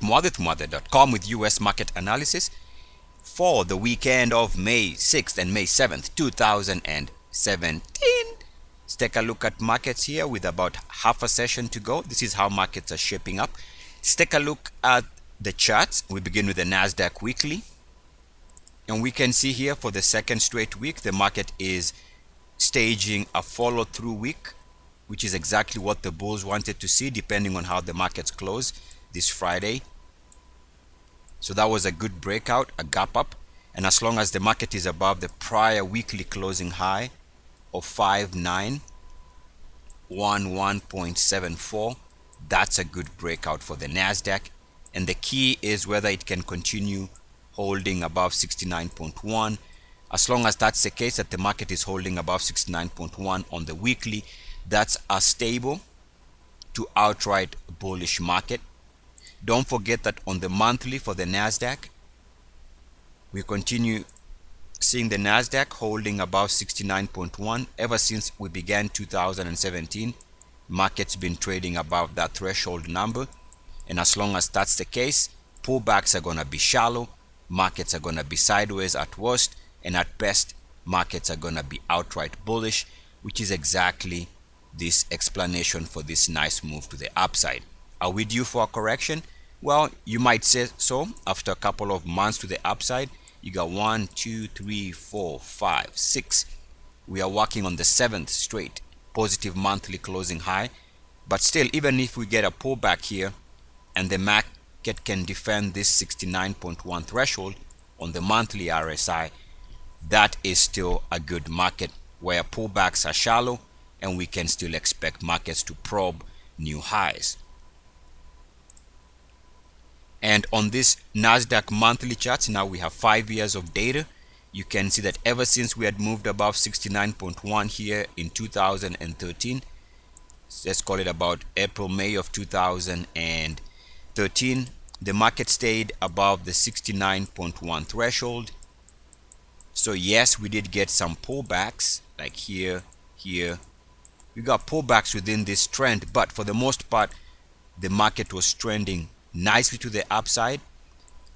Muathe with US market analysis for the weekend of May 6th and May 7th, 2017. Let's take a look at markets here with about half a session to go. This is how markets are shaping up. Let's take a look at the charts. We begin with the NASDAQ weekly. And we can see here for the second straight week, the market is staging a follow-through week, which is exactly what the bulls wanted to see, depending on how the markets close this Friday. So that was a good breakout, a gap up. And as long as the market is above the prior weekly closing high of 5911.74, that's a good breakout for the NASDAQ. And the key is whether it can continue holding above 69.1. As long as that's the case, that the market is holding above 69.1 on the weekly, that's a stable to outright bullish market. Don't forget that on the monthly for the NASDAQ, we continue seeing the NASDAQ holding above 69.1 ever since we began 2017. Market's been trading above that threshold number, and as long as that's the case, pullbacks are going to be shallow. Markets are going to be sideways at worst, and at best, markets are going to be outright bullish, which is exactly this explanation for this nice move to the upside. Are we due for a correction? Well, you might say so. After a couple of months to the upside, you got 1, 2, 3, 4, 5, 6. We are working on the 7th straight positive monthly closing high. But still, even if we get a pullback here and the market can defend this 69.1 threshold on the monthly RSI, that is still a good market where pullbacks are shallow and we can still expect markets to probe new highs. And on this NASDAQ monthly charts, now we have 5 years of data. You can see that ever since we had moved above 69.1 here in 2013, let's call it about April, May of 2013, the market stayed above the 69.1 threshold. So yes, we did get some pullbacks like here. We got pullbacks within this trend, but for the most part, the market was trending nicely to the upside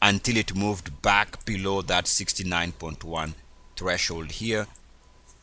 until it moved back below that 69.1 threshold here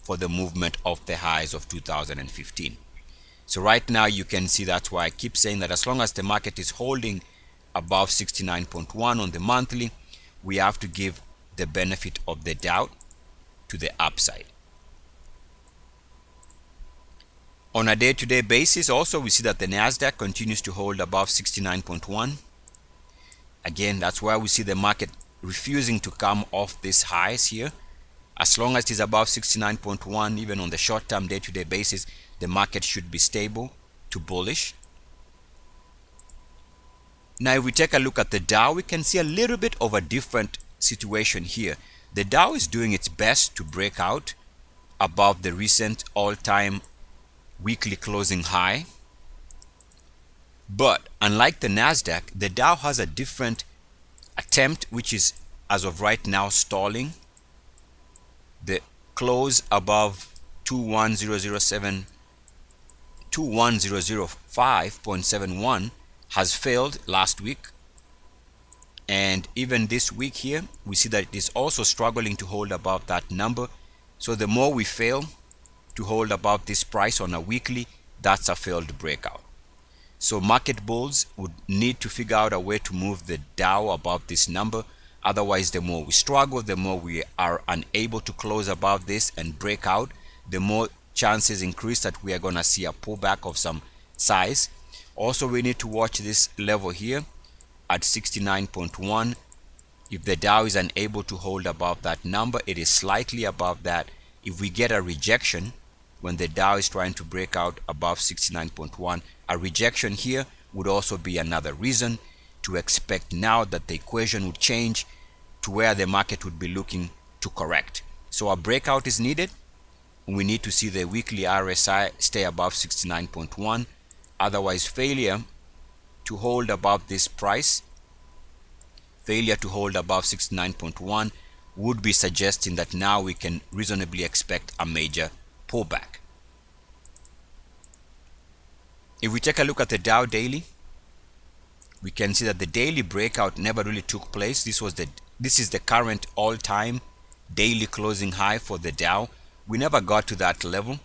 for the movement of the highs of 2015. So right now you can see, that's why I keep saying that as long as the market is holding above 69.1 on the monthly, we have to give the benefit of the doubt to the upside. On a day-to-day basis also, we see that the NASDAQ continues to hold above 69.1. Again, that's why we see the market refusing to come off these highs here. As long as it is above 69.1, even on the short-term day-to-day basis, the market should be stable to bullish. Now, if we take a look at the Dow, we can see a little bit of a different situation here. The Dow is doing its best to break out above the recent all-time weekly closing high. But unlike the NASDAQ, the Dow has a different attempt, which is as of right now stalling. The close above 21005.71 has failed last week, and even this week here we see that it is also struggling to hold above that number. So the more we fail to hold above this price on a weekly, that's a failed breakout. So market bulls would need to figure out a way to move the Dow above this number. Otherwise, the more we struggle, the more we are unable to close above this and break out, the more chances increase that we are going to see a pullback of some size. Also, we need to watch this level here at 69.1. If the Dow is unable to hold above that number, it is slightly above that. If we get a rejection when the Dow is trying to break out above 69.1, a rejection here would also be another reason to expect now that the equation would change to where the market would be looking to correct. So a breakout is needed. We need to see the weekly RSI stay above 69.1. Otherwise, failure to hold above this price, failure to hold above 69.1 would be suggesting that now we can reasonably expect a major pullback. If we take a look at the Dow daily, we can see that the daily breakout never really took place. This is the current all-time daily closing high for the Dow. We never got to that level,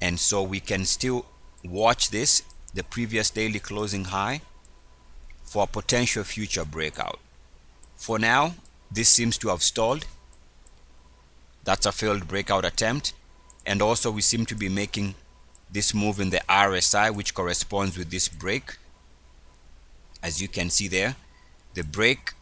and so we can still watch this, the previous daily closing high, for a potential future breakout. For now, this seems to have stalled. That's a failed breakout attempt. And also we seem to be making this move in the RSI, which corresponds with this break. As you can see there, the break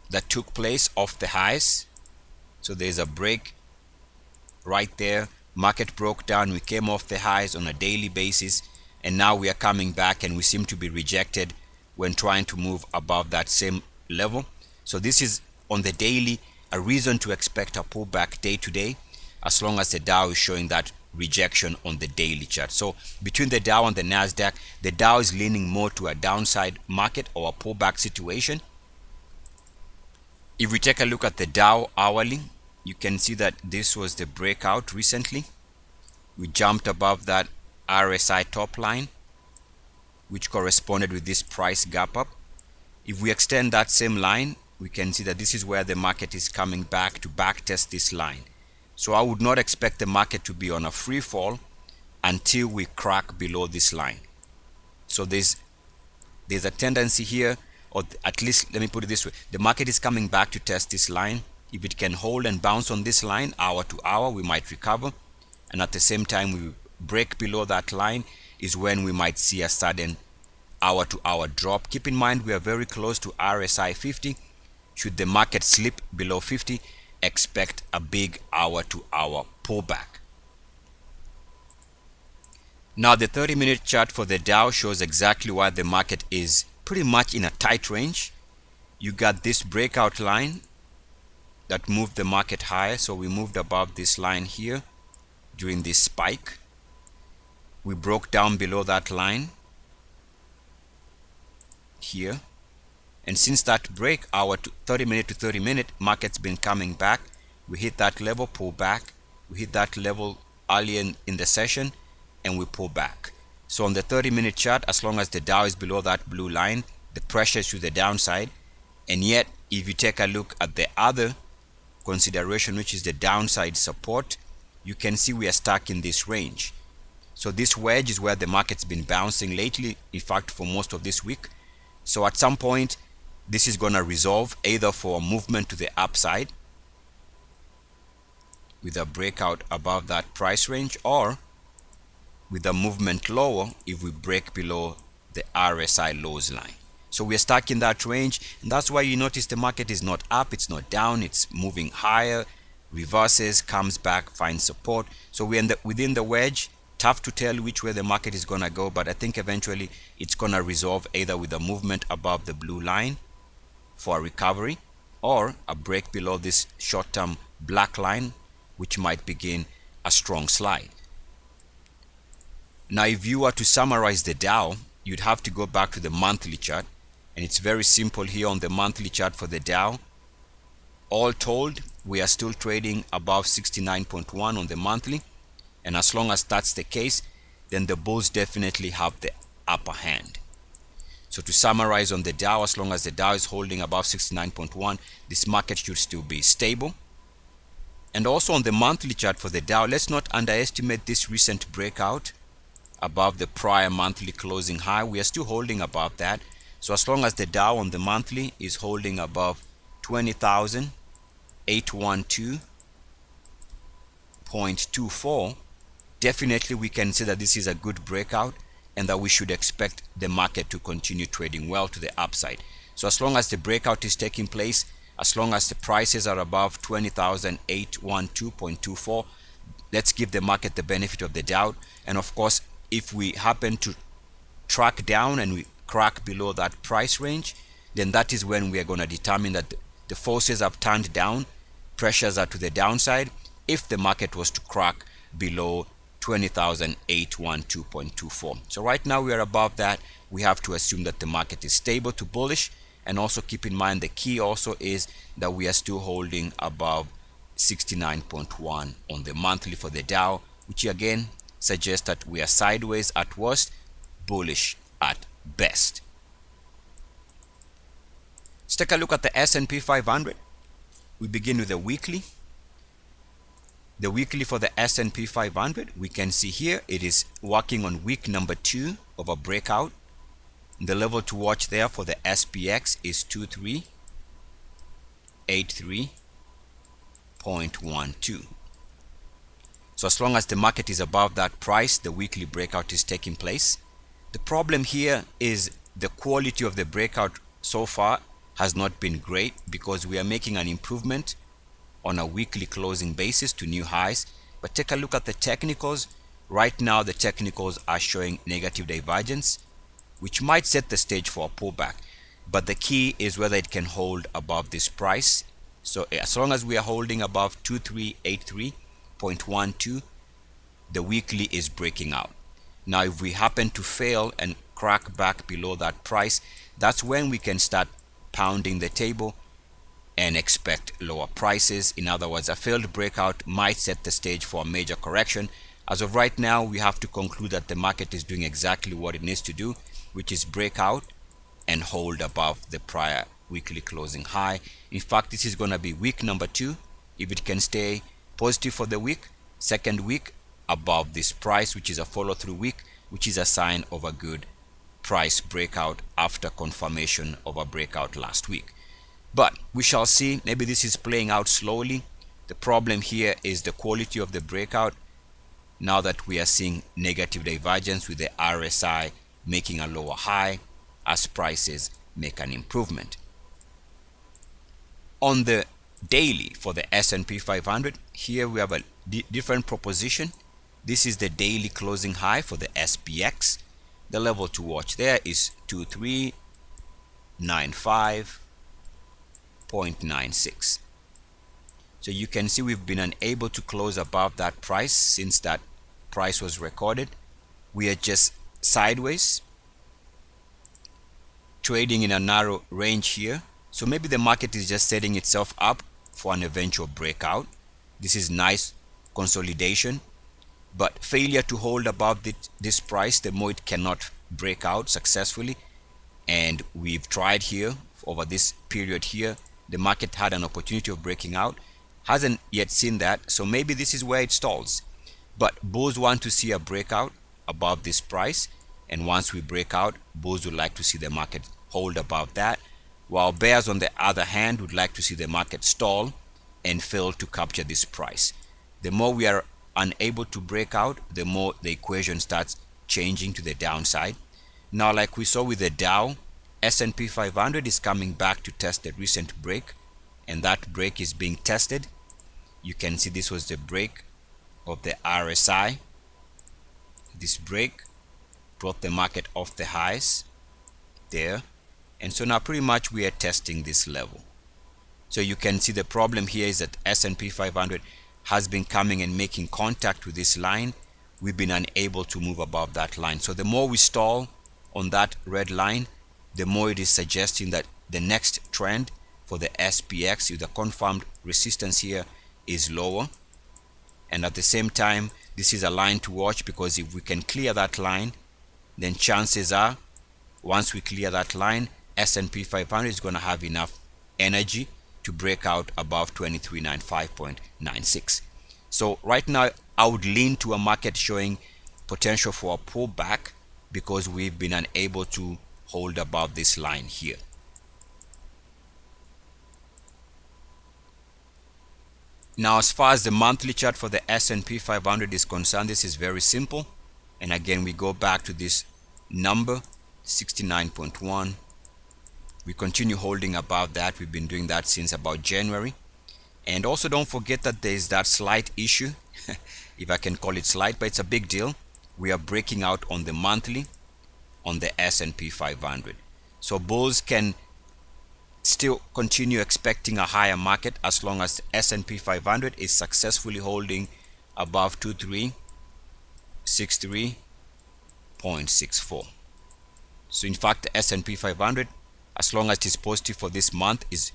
that took place off the highs. So there's a break right there. Market broke down. We came off the highs on a daily basis, and now we are coming back, and we seem to be rejected when trying to move above that same level. So this is on the daily a reason to expect a pullback day to day, as long as the Dow is showing that rejection on the daily chart. So between the Dow and the NASDAQ, the Dow is leaning more to a downside market or a pullback situation. If we take a look at the Dow hourly, you can see that this was the breakout recently. We jumped above that RSI top line, which corresponded with this price gap up. If we extend that same line, we can see that this is where the market is coming back to backtest this line. So I would not expect the market to be on a free fall until we crack below this line. So there's a tendency here, or at least let me put it this way, the market is coming back to test this line. If it can hold and bounce on this line hour to hour, we might recover, and at the same time we break below that line is when we might see a sudden hour to hour drop. Keep in mind we are very close to RSI 50. Should the market slip below 50, expect a big hour to hour pullback. Now the 30-minute chart for the Dow shows exactly why the market is pretty much in a tight range. You got this breakout line that moved the market higher, so we moved above this line here during this spike. We broke down below that line here, and since that break, our 30-minute to 30-minute market's been coming back. We hit that level, pull back. We hit that level early in the session, and we pull back. So on the 30-minute chart, as long as the Dow is below that blue line, the pressure is to the downside. And yet, if you take a look at the other consideration, which is the downside support, you can see we are stuck in this range. So this wedge is where the market's been bouncing lately, in fact for most of this week. So at some point this is going to resolve, either for a movement to the upside with a breakout above that price range, or with a movement lower if we break below the RSI lows line. So we're stuck in that range, and that's why you notice the market is not up, it's not down, it's moving higher, reverses, comes back, finds support. So we're within the wedge. Tough to tell which way the market is gonna go, but I think eventually it's gonna resolve either with a movement above the blue line for a recovery, or a break below this short-term black line, which might begin a strong slide. Now if you were to summarize the Dow, you'd have to go back to the monthly chart, and it's very simple here on the monthly chart for the Dow. All told, we are still trading above 69.1 on the monthly, and as long as that's the case, then the bulls definitely have the upper hand. So to summarize on the Dow, as long as the Dow is holding above 69.1, this market should still be stable. And also on the monthly chart for the Dow, let's not underestimate this recent breakout above the prior monthly closing high. We are still holding above that. So as long as the Dow on the monthly is holding above 20,812.24, definitely we can say that this is a good breakout, and that we should expect the market to continue trading well to the upside. So as long as the breakout is taking place, as long as the prices are above 20,812.24, let's give the market the benefit of the doubt. And of course, if we happen to track down and we crack below that price range, then that is when we are going to determine that the forces have turned down, pressures are to the downside, if the market was to crack below 20,812.24. So right now we are above that. We have to assume that the market is stable to bullish, and also keep in mind the key also is that we are still holding above 69.1 on the monthly for the Dow, which again suggests that we are sideways at worst, bullish at best. Let's take a look at the S&P 500. We begin with the weekly. The weekly for the S&P 500, we can see here it is working on week number 2 of a breakout. The level to watch there for the SPX is 2383.12. So as long as the market is above that price, the weekly breakout is taking place. The problem here is the quality of the breakout so far has not been great, because we are making an improvement on a weekly closing basis to new highs. But take a look at the technicals. Right now the technicals are showing negative divergence, which might set the stage for a pullback. But the key is whether it can hold above this price. So as long as we are holding above 2383.12, the weekly is breaking out. Now if we happen to fail and crack back below that price, that's when we can start pounding the table and expect lower prices. In other words, a failed breakout might set the stage for a major correction. As of right now, we have to conclude that the market is doing exactly what it needs to do, which is break out and hold above the prior weekly closing high. In fact, this is going to be week number 2. If it can stay positive for the week, second week above this price, which is a follow-through week, which is a sign of a good price breakout after confirmation of a breakout last week. But we shall see. Maybe this is playing out slowly. The problem here is the quality of the breakout. Now that we are seeing negative divergence with the RSI making a lower high as prices make an improvement. On the daily for the S&P 500, here we have a different proposition. This is the daily closing high for the SPX. The level to watch there is 2395.96. So you can see we've been unable to close above that price since that price was recorded. We are just sideways, trading in a narrow range here. So maybe the market is just setting itself up for an eventual breakout. This is nice consolidation, but failure to hold above this price, the more it cannot break out successfully. And we've tried here over this period here. The market had an opportunity of breaking out, hasn't yet seen that. So maybe this is where it stalls. But bulls want to see a breakout above this price, and once we break out, bulls would like to see the market hold above that, while bears on the other hand would like to see the market stall and fail to capture this price. The more we are unable to break out, the more the equation starts changing to the downside. Now, like we saw with the Dow, S&P 500 is coming back to test the recent break, and that break is being tested. You can see this was the break of the RSI. This break brought the market off the highs there, and so now pretty much we are testing this level. So you can see the problem here is that S&P 500 has been coming and making contact with this line. We've been unable to move above that line. So the more we stall on that red line, the more it is suggesting that the next trend for the SPX with the confirmed resistance here is lower. And at the same time, this is a line to watch, because if we can clear that line, then chances are once we clear that line, S&P 500 is going to have enough energy to break out above 2395.96. So right now I would lean to a market showing potential for a pullback, because we've been unable to hold above this line here. Now, as far as the monthly chart for the S&P 500 is concerned, this is very simple. And again, we go back to this number 69.1. We continue holding above that. We've been doing that since about January. And also don't forget that there is that slight issue, if I can call it slight, but it's a big deal. We are breaking out on the monthly on the S&P 500. So bulls can still continue expecting a higher market as long as the S&P 500 is successfully holding above 2363.64. So in fact, the S&P 500, as long as it is positive for this month, is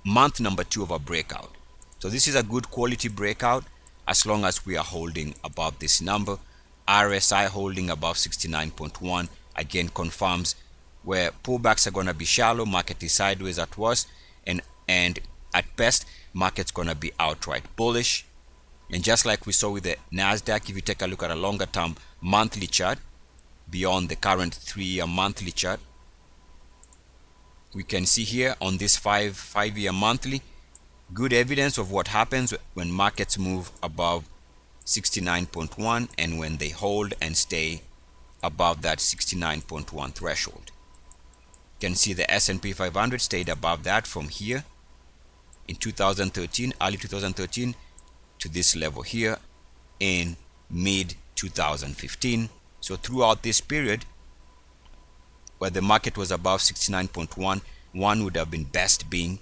month number 2 of a breakout. So this is a good quality breakout as long as we are holding above this number. RSI holding above 69.1 again confirms where pullbacks are going to be shallow, market is sideways at worst, and at best market's going to be outright bullish. And just like we saw with the NASDAQ, if you take a look at a longer term monthly chart beyond the current 3-year monthly chart, we can see here on this 5-year monthly good evidence of what happens when markets move above 69.1 and when they hold and stay above that 69.1 threshold. You can see the S&P 500 stayed above that from here in 2013, early 2013, to this level here in mid 2015. So throughout this period where the market was above 69.1, one would have been best being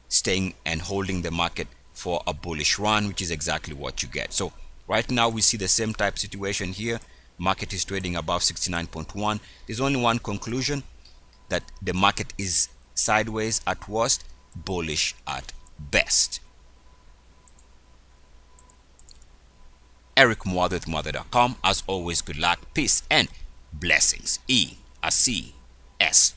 staying and holding the market for a bullish run, which is exactly what you get. So right now we see the same type situation here. Market is trading above 69.1. There's only one conclusion, that the market is sideways at worst, bullish at best. Eric Muathe with Muathe.com. As always, good luck, peace, and blessings. E-A-C-S.